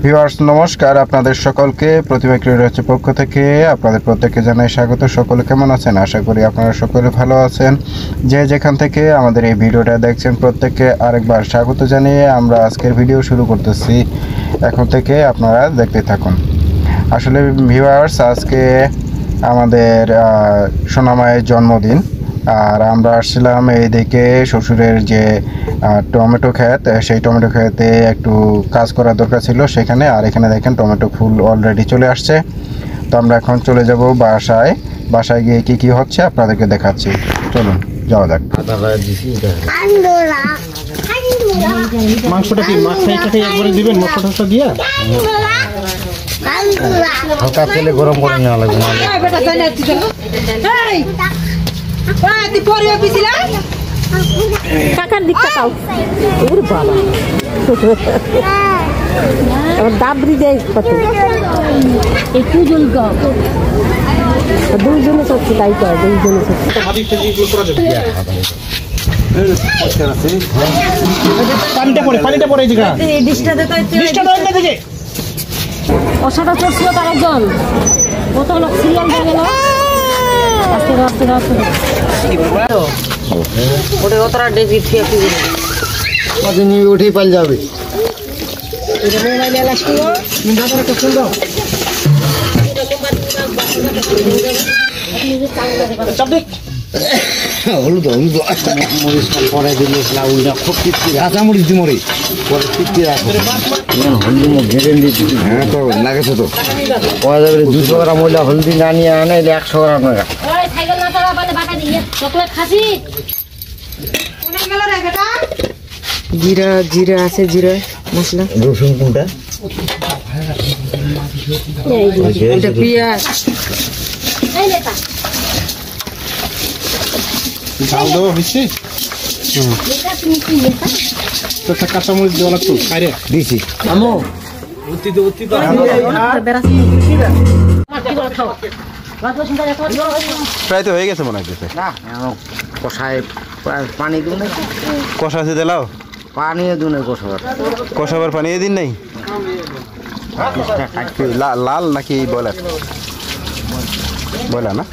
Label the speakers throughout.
Speaker 1: Viewers নমস্কার, আপনাদের সকলকে প্রতিমা ক্রিয়েটরের পক্ষ থেকে আপনাদের প্রত্যেককে জানাই স্বাগত। সকলে কেমন আছেন? আশা করি আপনারা সকলে ভালো আছেন। যে যেখান থেকে আমাদের এই ভিডিওটা দেখছেন প্রত্যেককে আরেকবার স্বাগত জানিয়ে আমরা আজকের ভিডিও শুরু করতেছি। এখন থেকে আপনারা দেখতে থাকুন। আসলে ভিউয়ার্স, আজকে আমাদের সোনামায়ের জন্মদিন, আর আমরা আসছিলাম এইদিকে শ্বশুরের যে টমেটো ক্ষেত, সেই টমেটো ক্ষেতে একটু কাজ করার দরকার ছিল সেখানে। আর এখানে দেখেন টমেটো ফুল অলরেডি চলে আসছে। তো আমরা এখন চলে যাব বাসায়। বাসায় গিয়ে কি কি হচ্ছে আপনাদেরকে দেখাচ্ছি। চলুন যাওয়া যাক।
Speaker 2: মাংসটা কি মাছটাকে একবারে দিবেন মশলাটা দিয়ে?
Speaker 3: হালকা তেলে গরম করে নেওয়া লাগবে।
Speaker 4: কাকার দিক তাকাও। ওরে বাবা, আবার দাবরি দেয় কত। একটু জল গাও। দুইজনে সত্যি তাই কয়, দুইজনে সত্যি।
Speaker 2: পানিটা পড়ে দিগা। ডিশটা দে দিকে।
Speaker 4: ওসাটা চড়ছিল তার একজন। কত লোক সিরিয়াল দিয়ে গেল। আস্তে আস্তে আস্তে।
Speaker 3: ওটা কতটা ডেকে ঠিক আছে। কত নিয়ে উঠেই পাল যাবে।
Speaker 2: এটা মোবাইলে লাস্ট করো। মিন্টা করে তো শুন দাও। চাপ দে।
Speaker 3: হলুদ মরিচ পরে দিলে লাউটা খুব টিপি। কাঁচা মরিচ দি মরি পরে টিপি রাখো। হলদি মুখ ঘেরে দিচ্ছি। হ্যাঁ তো লাগেছে তো। পাওয়া যাবে 200 গ্রাম ময়লা হলদি না নিয়ে আনে 100 গ্রাম টাকা।
Speaker 4: সাইকেল না তারা বালে বাটা দিয়ে চকলেট খাসি। কোনে গেল রে বেটা? জিরা আছে, জিরা মশলা।
Speaker 3: রসুন কোনটা?
Speaker 4: এটা পেঁয়াজ। এই লেটা
Speaker 2: ডাল দেওয়া হয়েছে।
Speaker 4: এটা তুমি কি লেটা?
Speaker 2: তো কাঁচা মরিচ দেওয়া লাগতো। খাইরে
Speaker 3: দিছি
Speaker 2: আমো
Speaker 1: প্রায় তো হয়ে গেছে মনে হচ্ছে।
Speaker 3: না কষায় পানি দিন না।
Speaker 1: কষা আছে দিলাও,
Speaker 3: পানি দিন
Speaker 1: কষাবার পানি দিন নাই। লাল নাকি বয়লার? বয়লার না?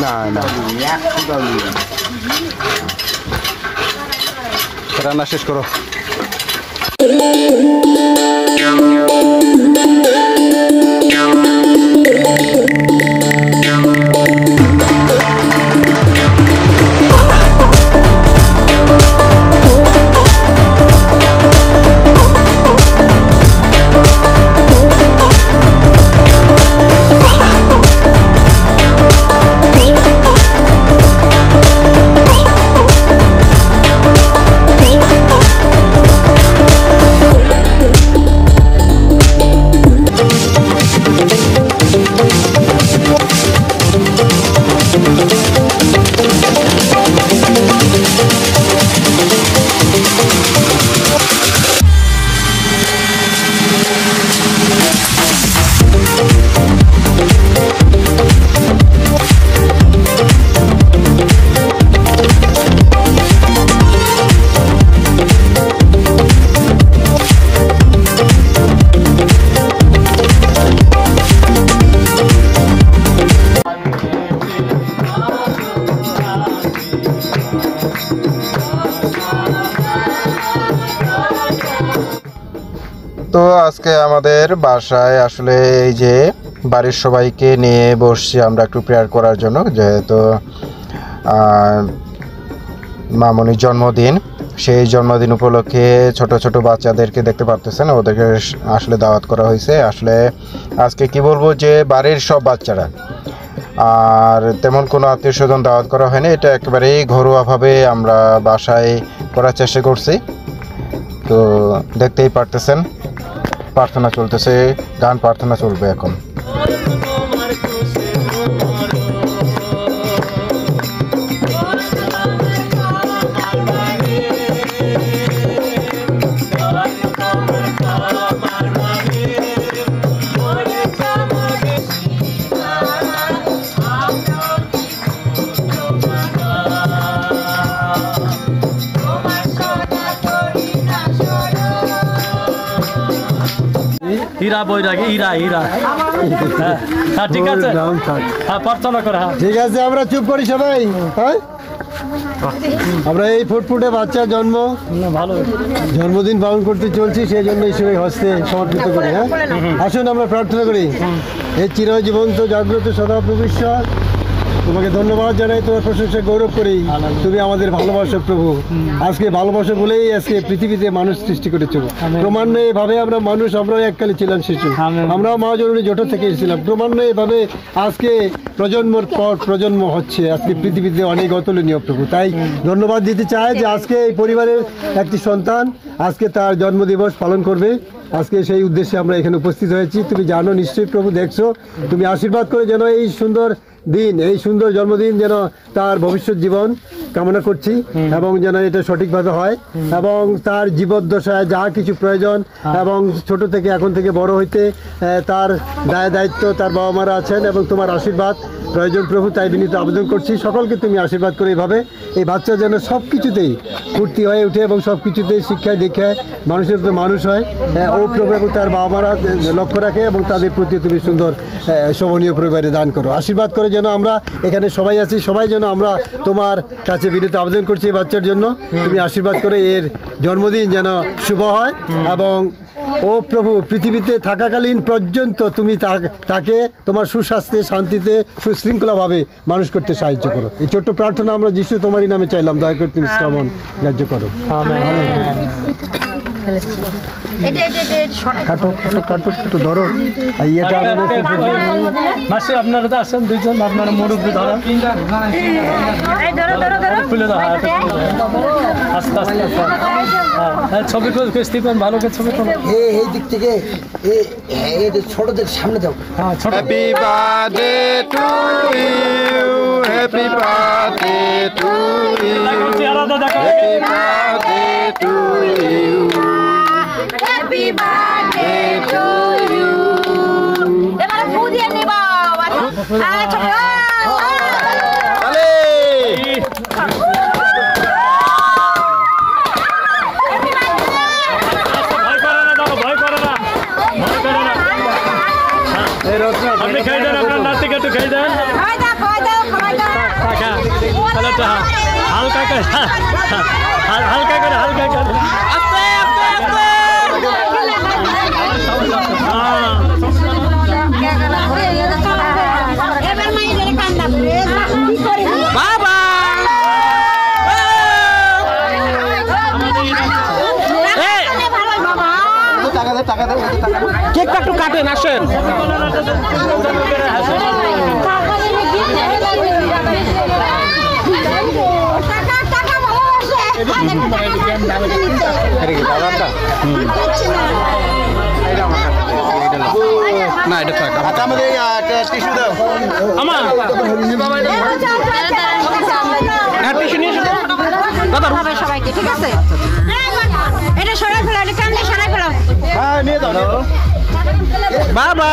Speaker 1: না না, রান্না শেষ করো। তো আজকে আমাদের বাসায় আসলে এই যে বাড়ির সবাইকে নিয়ে বসছি আমরা একটু প্রেয়ার করার জন্য, যেহেতু মামনির জন্মদিন। সেই জন্মদিন উপলক্ষে ছোট ছোট বাচ্চাদেরকে দেখতে পারতেছেন, ওদেরকে আসলে দাওয়াত করা হয়েছে। আসলে আজকে কি বলবো যে বাড়ির সব বাচ্চারা, আর তেমন কোনো আত্মীয় স্বজন দাওয়াত করা হয়নি। এটা একেবারেই ঘরোয়াভাবে আমরা বাসায় করার চেষ্টা করছি। তো দেখতেই পারতেছেন প্রার্থনা চলতেছে, গান প্রার্থনা চলবে এখন।
Speaker 5: হীরা বৈরাগী হীরা হীরা হ্যাঁ ঠিক আছে হ্যাঁ প্রার্থনা করে হ্যাঁ
Speaker 6: ঠিক আছে, আমরা চুপ করি সবাই। হ্যাঁ, আমরা এই ফুটফুটে বাচ্চার
Speaker 5: ভালো
Speaker 6: জন্মদিন পালন করতে চলছি, সেই জন্য ঈশ্বরের হস্তে সমর্পিত করি। হ্যাঁ, আসুন আমরা প্রার্থনা করি। এই চিরজীবন্ত জাগ্রত সদা প্রভু ঈশ্বর, তোমাকে ধন্যবাদ জানাই, তোমার প্রশংসা গৌরব করি। তুমি আমাদের ভালোবাসো প্রভু, আজকে ভালোবাসো বলেই আজকে পৃথিবীতে মানুষ সৃষ্টি করেছো। ক্রমান্বয়ে এভাবে আমরা মানুষ, আমরাও এককালে ছিলাম শিশু, আমরাও মা জননী জোট থেকে এসেছিলাম। ক্রমান্বয়ে এভাবে আজকে প্রজন্মর পর প্রজন্ম হচ্ছে, আজকে পৃথিবীতে অনেক অতুলনীয় প্রভু। তাই ধন্যবাদ দিতে চাই যে আজকে এই পরিবারের একটি সন্তান আজকে তার জন্মদিবস পালন করবে। আজকে সেই উদ্দেশ্যে আমরা এখানে উপস্থিত হয়েছি। তুমি জানো নিশ্চয়ই প্রভু, দেখছো, তুমি আশীর্বাদ করে যেন এই সুন্দর দিন, এই সুন্দর জন্মদিন যেন তার ভবিষ্যৎ জীবন কামনা করছি, এবং যেন এটা সঠিকভাবে হয়, এবং তার জীবদ্দশায় যা কিছু প্রয়োজন, এবং ছোট থেকে এখন থেকে বড় হইতে তার দায়িত্ব তার বাবা মারা আছেন, এবং তোমার আশীর্বাদ প্রয়োজন প্রভু। তাই বিনীত আবেদন করছি সকলকে তুমি আশীর্বাদ করে এইভাবে এই বাচ্চা যেন সব কিছুতেই ফুর্তি হয়ে ওঠে, এবং সব কিছুতেই শিক্ষায় দীক্ষায় মানুষের তো মানুষ হয়। ও প্রভু এবং তার বাবা মারা লক্ষ্য রাখে, এবং তাদের প্রতি তুমি সুন্দর শোভনীয় পরিবারে দান করো। আশীর্বাদ করে যেন আমরা এখানে সবাই আছি, সবাই যেন আমরা তোমার কাছে বিনীত আবেদন করছি এই বাচ্চার জন্য, তুমি আশীর্বাদ করে এর জন্মদিন যেন শুভ হয়, এবং ও প্রভু পৃথিবীতে থাকাকালীন পর্যন্ত তুমি তাকে তোমার সুস্বাস্থ্যে, শান্তিতে, সুশৃঙ্খলাভাবে মানুষ করতে সাহায্য করো। এই ছোট্ট প্রার্থনা আমরা যিশু তোমারই নামে চাইলাম, দয়া করে তুমি শ্রবণ গ্রাহ্য করো। কাটো ধরো,
Speaker 5: মাসি আপনারা তো আসেন দুইজন, আপনারা মুরব্বী ধরেন, খুলে দাও আস্তে আস্তে হ্যাঁ, ছবি স্টিফেন ভালো করে ছবি তোলো।
Speaker 3: এই দিক থেকে ছোটদের সামনে দাও।
Speaker 1: Happy birthday to you, happy birthday to you, happy birthday to you,
Speaker 4: happy birthday to you. এবারে ফু দিয়ে নিবা। আচ্ছা
Speaker 5: আপনি খাই দেন, আপনার নাতিকে একটু খাই দেন, হালকা করে হালকা করে হালকা করে
Speaker 2: বাবা কেকটা একটু কাটেন, আসেন।
Speaker 1: না এটা থাক, আমাদের টিস্যু দাও
Speaker 2: আমার টিস্যু নিয়ে এসো দাদা
Speaker 4: সবাইকে, ঠিক আছে? এটা সরাই ফেলো, এটা কান দিয়ে সরাই ফেলো।
Speaker 1: হ্যাঁ নিয়ে দাও
Speaker 2: বাবা।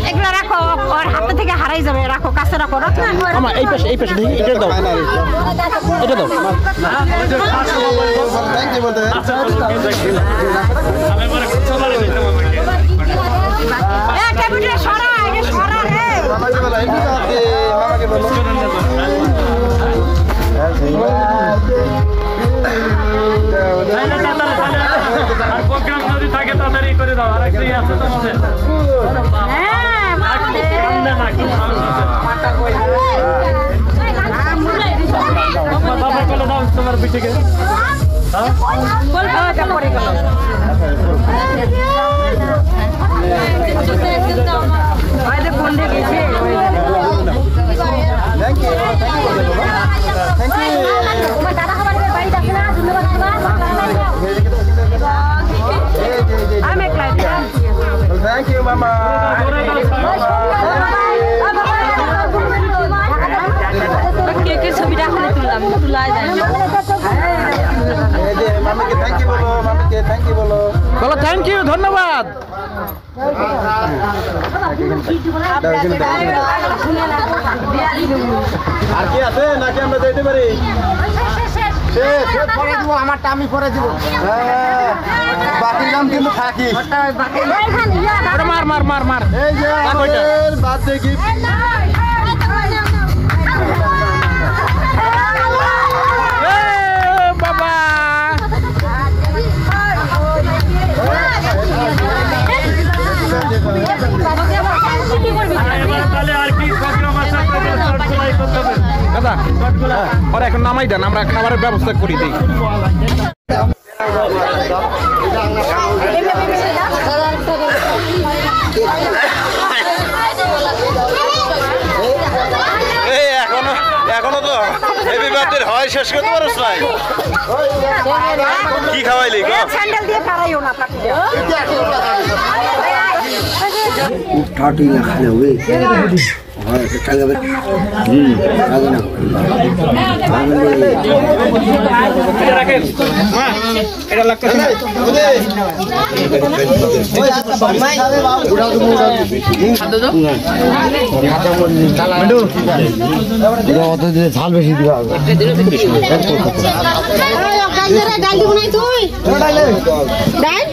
Speaker 4: এগুলো রাখো, ওর হাত থেকে হারাই যাবে, রাখো কাছে রাখো।
Speaker 2: আমার এই পাশে দেখি, এটা দাও, এটা দাও।
Speaker 1: থ্যাংক ইউ বলতে
Speaker 4: টেবিলটা সরা, এটা সরা রে।
Speaker 1: মামাকে বলো, হ্যাপি বার্থডে মামাকে বলো।
Speaker 5: প্রোগ্রাম যদি থাকে তাড়াতাড়ি করে দাও, আরেকটা আছে তোমাদের বাবা করে দাও তোমার পিঠিকে।
Speaker 1: থ্যাংক ইউ মামা।
Speaker 4: কেকের ছবিটা এখন তুললাম, তুলা যায়
Speaker 1: মামাকে থ্যাংক ইউ বলো, মামাকে থ্যাংক ইউ বলো।
Speaker 2: বলো থ্যাংক ইউ, ধন্যবাদ।
Speaker 1: আর কি আছে নাকি আমরা যেতে পারি?
Speaker 3: আমারটা আমি পরে দিব।
Speaker 1: বাকির দাম কিন্তু থাকি।
Speaker 2: মার মার মার মার
Speaker 1: এই যে আমাদের বার্থডে গিফট।
Speaker 2: বাবা দাদা ওরা এখন নামাই দেন, আমরা খাবারের ব্যবস্থা করি দিই।
Speaker 1: এখনো তো হ্যাপি বার্থডে হয় শেষ করতে পারছ ভাই? কি খাওয়াইলি গো?
Speaker 4: স্যান্ডেল দিয়ে পারাইও না পাঠিয়ে
Speaker 3: ঠাটি না খালে হবে হয় কালে কালে না
Speaker 2: এটা লাগতেছে না।
Speaker 3: ঝাল বেশি দিবা
Speaker 4: ডাল দিব নাই তুই ডাল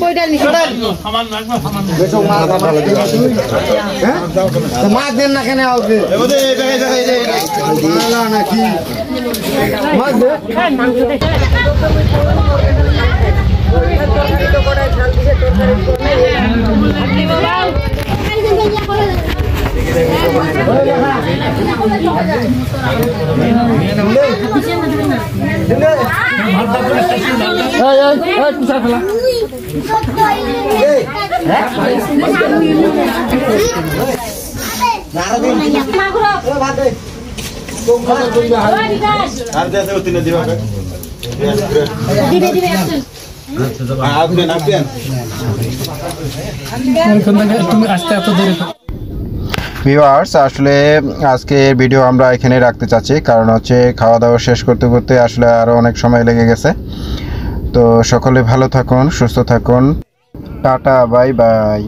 Speaker 4: কই ডাল নিছি
Speaker 3: মাছ দেন না কেন আউকে নাকি মাছ দে
Speaker 1: ভিউয়ার্স, আসলে আজকে ভিডিও আমরা এখানে রাখতে চাচ্ছি, কারণ হচ্ছে খাওয়া দাওয়া শেষ করতে করতে আসলে আরও অনেক সময় লেগে গেছে। তো সকলে ভালো থাকুন, সুস্থ থাকুন, টাটা, বাই বাই।